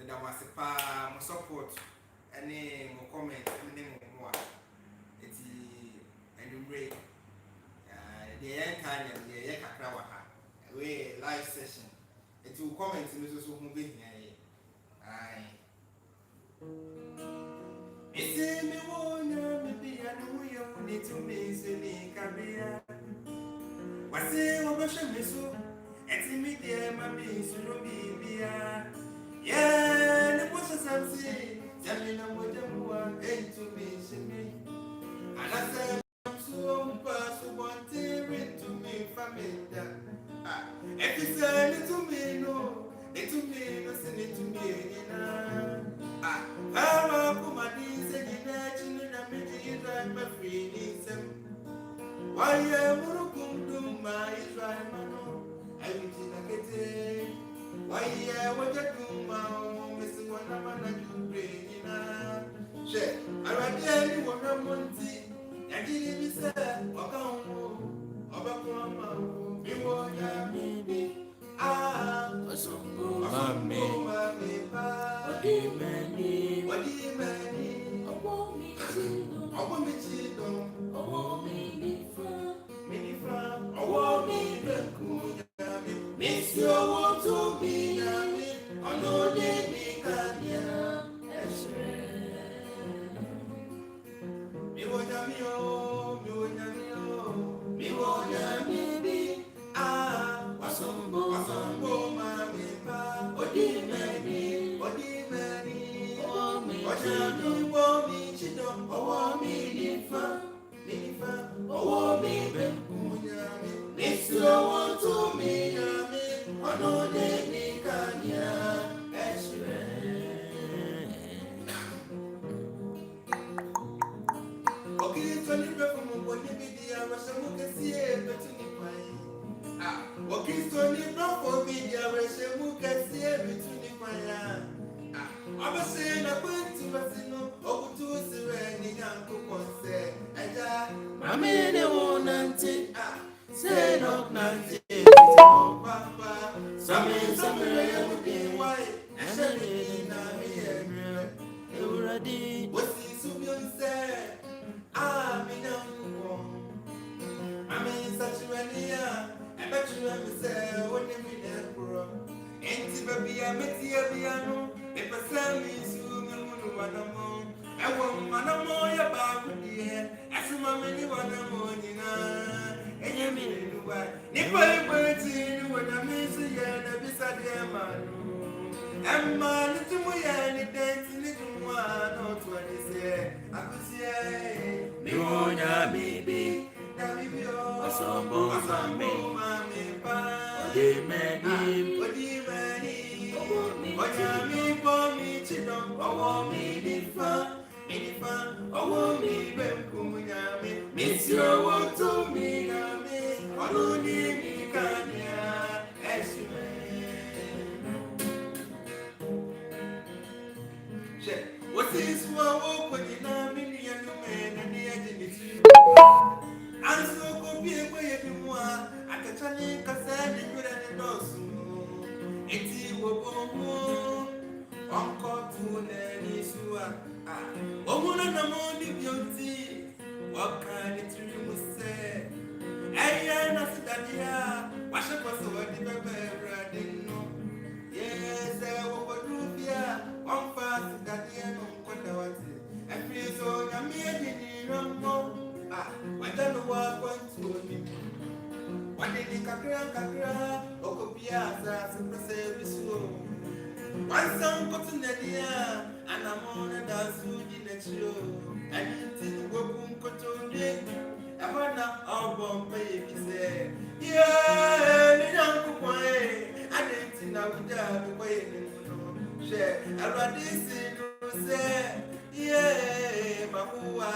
that was a pa mo support any mo comment any mo it's any break the end kind of the kakra wa ha we live session it will comment no so hu be here ai ese me wona me be anu yo ni to me se ni kabia wase obasha me so eti mi de ma me so no bibia yeah ne posa samsi jami na moja muwa enti me se me anasa so pass one tear to me famida if you say it to me no send it to me na ama kuma di se gina chinu na me di drive my free ni sem why murukum dum ma Israel mano everything I get why wajadum ma mesi wana mana jure na she already any wana monti yajiri bisa wakawo obakoma mi wonya bibi osumbu mami pa odimeni owo mi chido owo mi nifa owo mi bekunya mi owo to bi yami onode mi kanya esre mi wonya mi bi wasombo mami pa odimeni owo mi chido owo mi nifa owo mi bekunya mi owo to mi yami onode mi kanya esre okitoni befumu boni bidia wasemuke sie betuni kwai okitoni bafo bidia wasemuke sie betuni kwai abase na kwentu basino okutu siwe ni yanko konse eja mamene wonanti say no nanti papa samere yudi wai ashani na mi emre euradi wasi subionse amina ngo amen sachuania ebetu amse woni mi nekro enti babia metia biano epasami su munu wanamo ewo manamo ya bagudie asuma meni wanamo nyina enyemi nuwa nipa ebeti nuwa na misi ya na bisade manu emma nitumu ya ni denti nitumwa no twanise akusie mi wonya bibi na bibio osombo mami pa odimeni onyami bomi chidom owo mi nifa owo mi bemkunyami misi owo to mi nami onuni mi kanya esime she wasi suwa wo kwenina mini yanume na ni ajiniti anso ko bie ko yedimwa akachani kasani yura ni dosu eti wobomo onko tune ni suwa omuna na moni bioti wakani tulimuse eya na sidadia washe kwa sawadi bebe radino yes wobodubia onfa sidadia no kwenda wati efizo nyamie ni rammo wajalo wa kwantu ni wadini kakra okopia sa se bisu wansan kotunedia anamona dazuji netro anything wobun kotonde abana obombe yekise ni nanku kwae adenti na wuja kwae ni muno she alwadisi no se mahuwa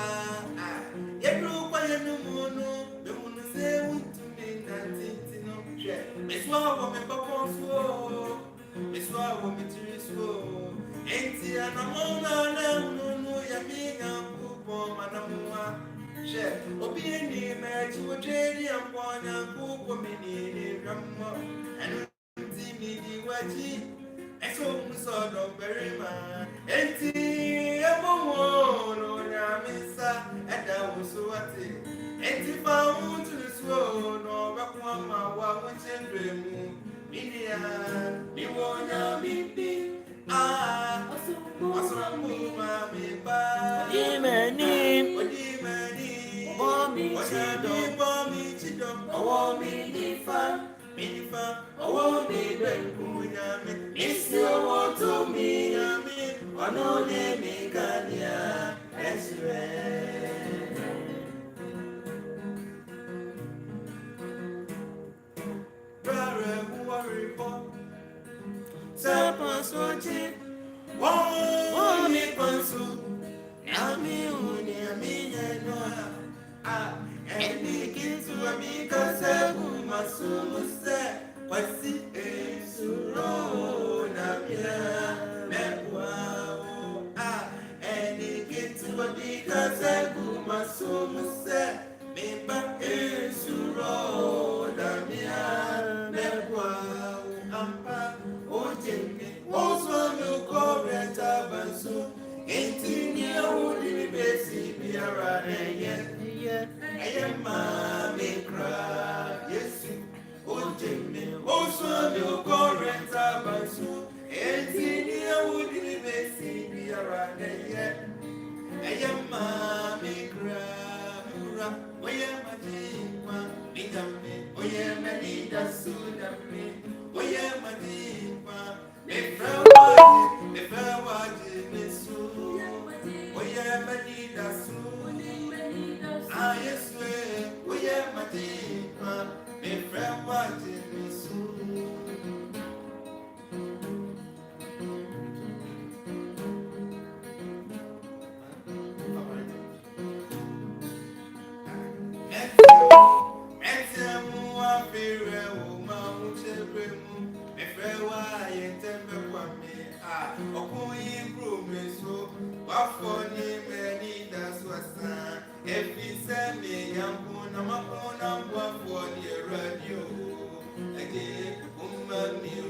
yedru kwae ni muno be muno se wutumi na tintino she meswa wo me paponso meswa wo me tiriso enti anamona na nunu ya miga kupo manamuwa she obieni mechi wojeri amponya kupo minini rammo anu timi di waji so so no very man. Enti emo no nyamisa eda wosuati. Enti found to the slow no bakwa wa muchembe mu. Minia mi wona mimpi. Ah, osumbu mami ba. Odimani, Bomi chidom, owo mi nifa, owo mi benku nyame. Misi owo to mi nyame, ono ne mi kania esre. Brare worry bo, sapa sochi, wo mi pansu, yami uni yami nyanoa. And begin to amiga sebu masumuse wasi esuro na mia mekwa and begin to amiga sebu masumuse meba esuro na mia mekwa ampa ojemi oso no koreta banso entinia udi besi biara eye I am mommy cry, yes, oh Jimmy, oh son, you go rent a bansu, and Tinia would be seen me around yet. I am mommy cry, oh yeah, my dear, me dummy, oh yeah, my leader soon of me, oh yeah, my dear, if I watch me soon, oh yeah, my leader soon. Ah, yes, we are my team, my friend, watching me soon. If you send me, I'm going to my phone, I'm going for the radio. Again, woman, you.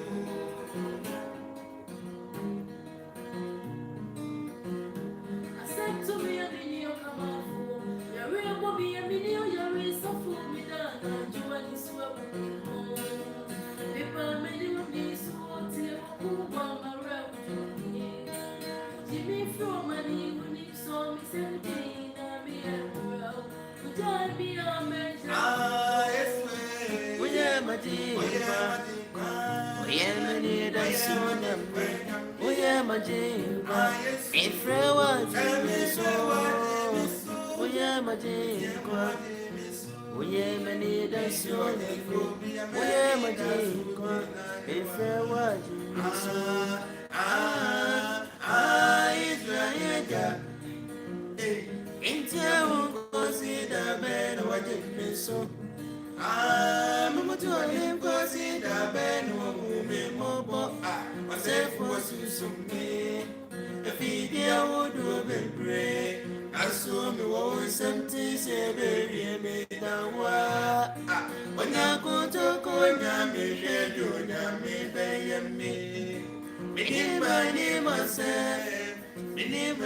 I said to me, a video come out for your real bobby, a video, your race of food with that, and you are this woman. People made you need so who want my route. Jimmy from money, who needs so me 17. Ah, yes, we are my dear. We are my dear, that's soon. We are my dear. If I was so, we are my dear. We are my dear, that's soon. We are my dear. If I was so, Israel. Intia consider ben what it so. I'm to him consider ben who me mobo. I say for some me. If he would do a pray. I saw me always empty, say baby, and me down. When I go to go, me, me, baby, me. Me, my name, myself. Me, name,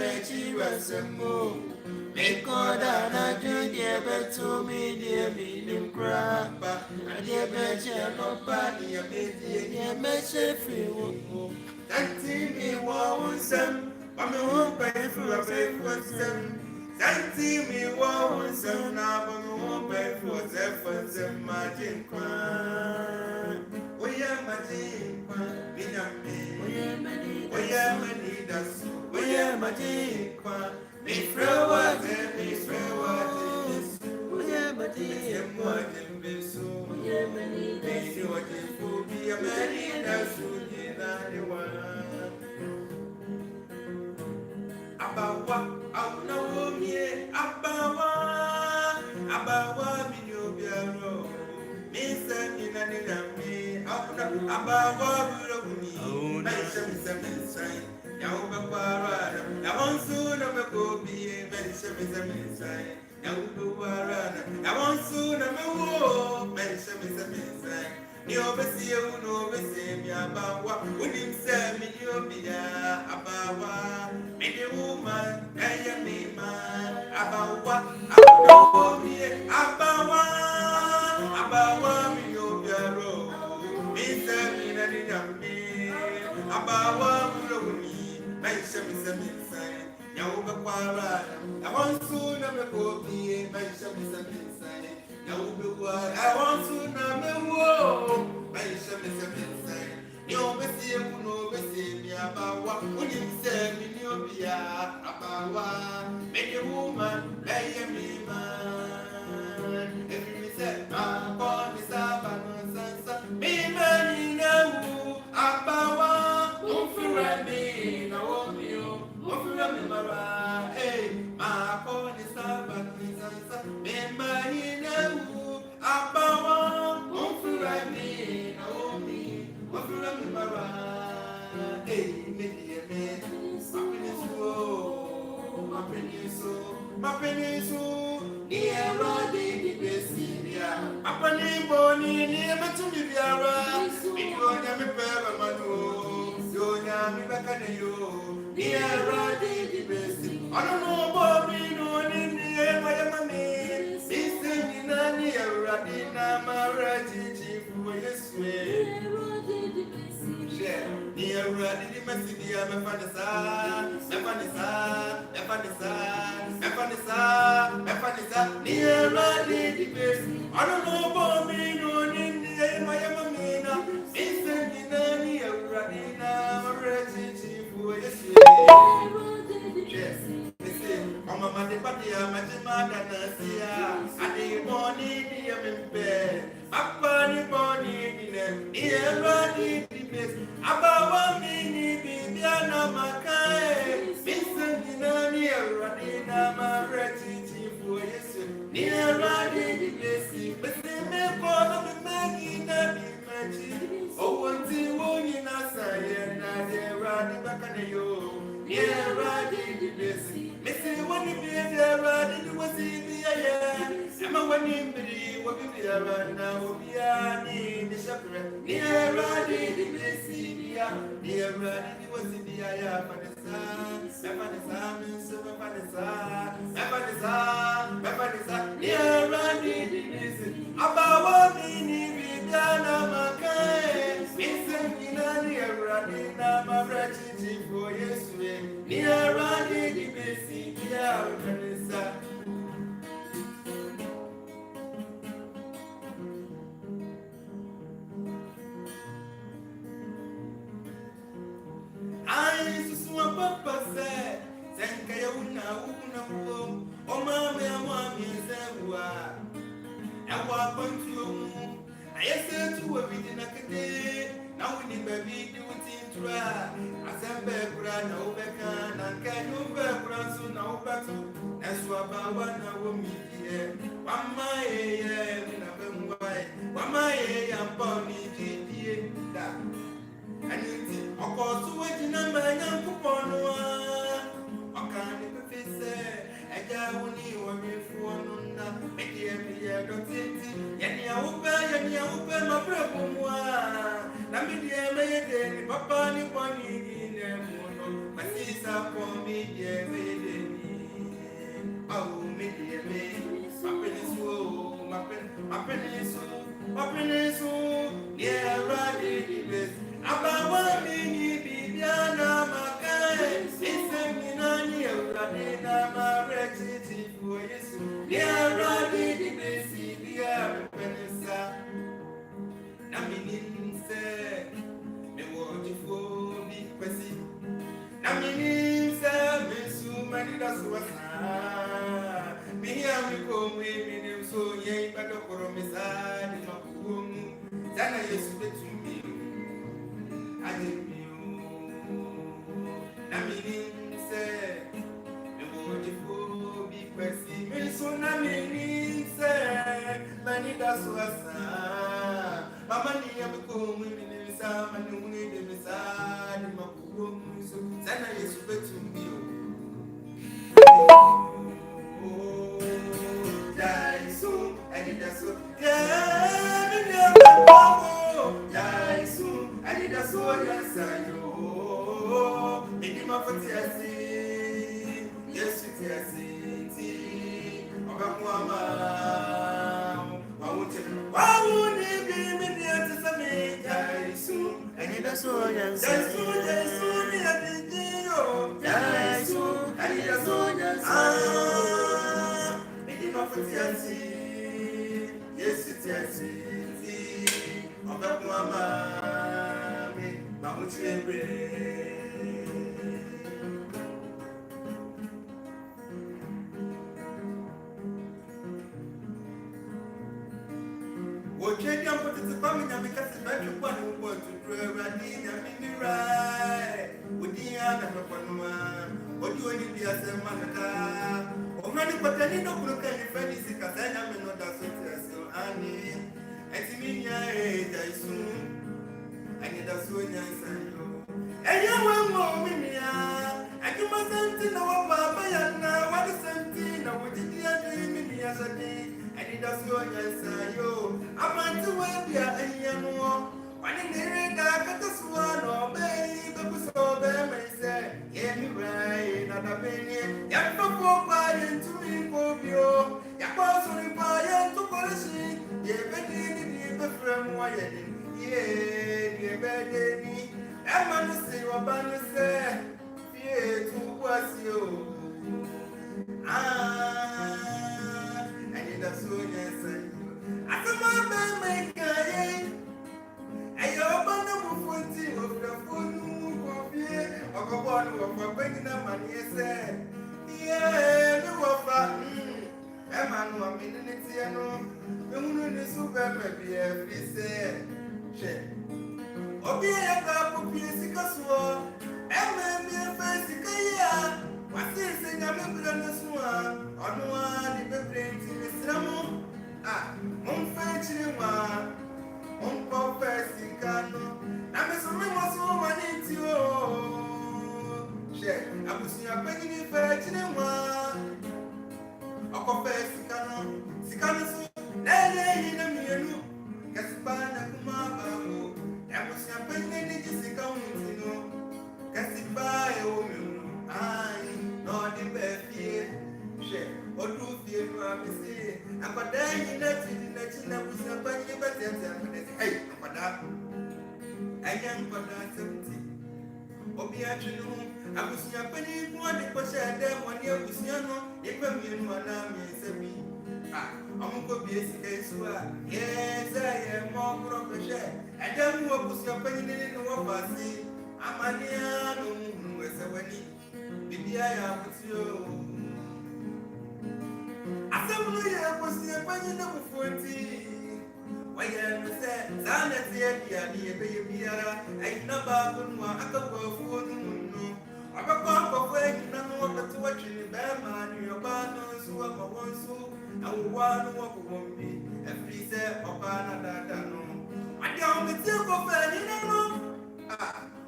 was a move. Make God and I do the to me, dear me, crab. And dear Betcha, no body, a baby, a free. That team me won't send, but me won't pay for a faithful son. That team me won't send, now, but me won't pay for efforts and margin crime. We are my team, we are me, we are many, that's we are my team. Me fraud, me fraud, we are my team, what in this so, we are many, they do what it will be a many, that's who did anyone. About what? I know me, about what me do be a row. Me sending an me, about what will me, mention some sign. I want soon to go be a mention with a inside. I want soon to go mention with a inside. ni obesi uno obesi mi abawa unim se mi ni obia abawa me the woman kaya me man abawa abawa mi abawa abawa mi obia ro mi se mi na ni nyame abawa mi ro ni na isha mi se mi sai ya uba kwara I want to na me ko bi na isha mi se mi sai ya uba I want to na me wo na isha mi se mi sai ni obesi eku no obesi mi abawa unim se mi ni obia abawa me the woman lay me man every me say ma ko ni saba no sansa me man ni na wu abawa ufura mi na wo mi o ufura mi mara ma ko ni saba ni sansa me man ni na wu abawa ufura mi na wo mi ufura mi mara me die me my penisu, near Roddy, the Bessilia. Upon the bony, near Matumiara, because I'm a pair Manu, Donia, Mibacano, near Roddy, the Bessie. I don't know about me, no, in the air, my mammy. Sister, near Radina, Maraji, chief, for your sway. Near Roddy, the Messilia, Efanisa, near Roddy, the Bessie. I don't know about me, no, in the air, my mammy. Sister, near Radina, Maraji, chief, for your sway. Yes. Mama de patia majimada nasia adi boni di amempe apa ni boni di ne ni di bes abawa mini bibiana makae bisan ni radina marati chifu yesu ni di besi besi me bono me magi na di maji o wanti woni na saye na de radi bakane yo ni di besi Missy, when you be there, I was in the air. Emma, when you be, what be there, now we are in the shepherd. Near Roddy, the Bessia, near Roddy was in the air for the sun. Near Roddy, the Bessia, about one minute, Viviana Macae. Missing in near Roddy, now my wretched for yesterday. Near Roddy, the Bessia. I just want Papa said, thank you now, oh, mamma, and what point you? I said to a meeting a day. Now we need baby to try. I said, background, no background, and can you background soon? No back to that's what about one hour meet here. One my why? One my and pony GD. And it's of course, waiting number and coupon. I can't say, I got only one phone. Make it don't think. Yanya open my problem. Namibia made papa ni kwani ni mono masisa kwa media made au media me mapenisu yeah Roddy the best abawa mini bibiana makae isemi nani Roddy na mareti for yesu yeah Roddy the best yeah penisa namini se me woji fo bi kwesi namini se me su mani da so wasa mi ami ko mi ni so ye bado koro mi sa ni makumu sana yesu betumi ade mi namini se me woji fo bi kwesi me su namini se mani da so wasa Mama ni amiko mwimi ni misama ni muni de misani makuwa mwiso sana yesu betu mbio Daiso, anida so Yeah, mi ni amako yes, why would it be me near to some soon? And it does so, yes, soon, yes, soon, and it does so, yes, making off with yes, of the mama, Mamma, what can you put it to family because it's better one who wants to grow and in right? Would the other one? What do you need as a man? Or running for any no look at your friend is because I am not that so Annie. And to me, I soon. I need a soon answer. And you won't want me. I do myself to know about my now. What is something I would dream me as a day. And it does go yes, yo. I'm on to where we are anymore. When in the ring, I got the swan or baby, the so bad, I say, yeah, me right, not a penny. Yet for buying to me for you. Your person buying to polish. Yeah, but you the friend, why? Yeah, baby. I'm on the sea, what I'm say. Yeah, to was you. And it so yes, I come on, make a open the movement of the phone of you, of a one of a bringing up money, said, yeah, no offer. A man, 1 minute, no, the moon is super, maybe every say, Obi a couple pieces, because war, and maybe a fancy career. What is it? I'm a good one. On one, if a brain to Miss Ramon. Fetching one. Confessing cano. I'm a swimming was woman into you. Share. I was in a penny fetching one. A confessing cano. Sicano. Lay in a menu. Caspana Kumaba. I was a penny to see coming. Casipa, I know the best here. Share. Or do fear, mammy say. I'm a dying next in the was a bunny, but hey, I am for that 70. Obiachino, I was your penny, 1% there, 1 year with Yano, if I'm in one arm, yes, I'm going to be a case. Yes, I am more professional. And then what was your penny in the Wapasi? I'm a near no with a wenny. Maybe I am with you. I was the opinion of 40. Why, I said, Zana said, baby, I never could want to go for the moon. I'm a pump of waking, I'm not to watching the bad man, your partners who are my one so, and one walk won't be. And please say, Papa, I don't know. I don't with you for fair, you know.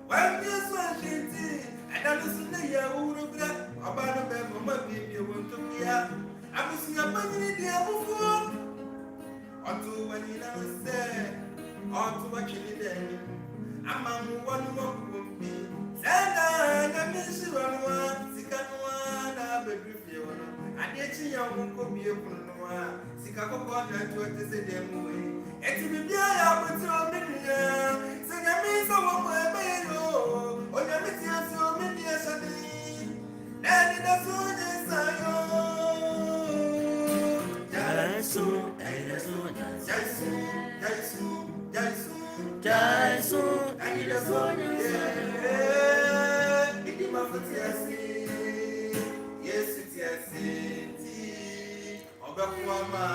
Well, yes, one shitty, and I listen to you, who look like about a bed, Mamma, baby, want to be out. I was in a money there before. Or to when you never said, or to what you did. I'm on one more would be. Send I miss you on one, second one, I'll be with you. I get you young, could be a one, Sicako one, and to it is a damn way. And to be there, with your million. Send a miss of my baby, or your miss so many years a day. And it does what is I Jaisu, and it does one, yeah. It is my foot, yes, it's yes, of a woman.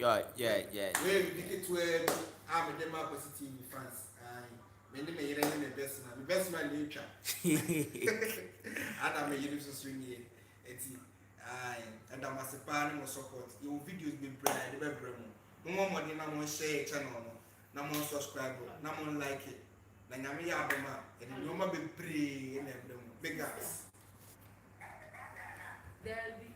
Yeah. Where we get to where I'm a democracy TV fans. Many may the best man, nature. And I'm a universal swing here. And I'm a pan support. Your videos be brand the bedroom. No more money, no more share channel, no more subscribe, no more like it. Like I'm a yabama, and you might be pre in them big guys. There'll be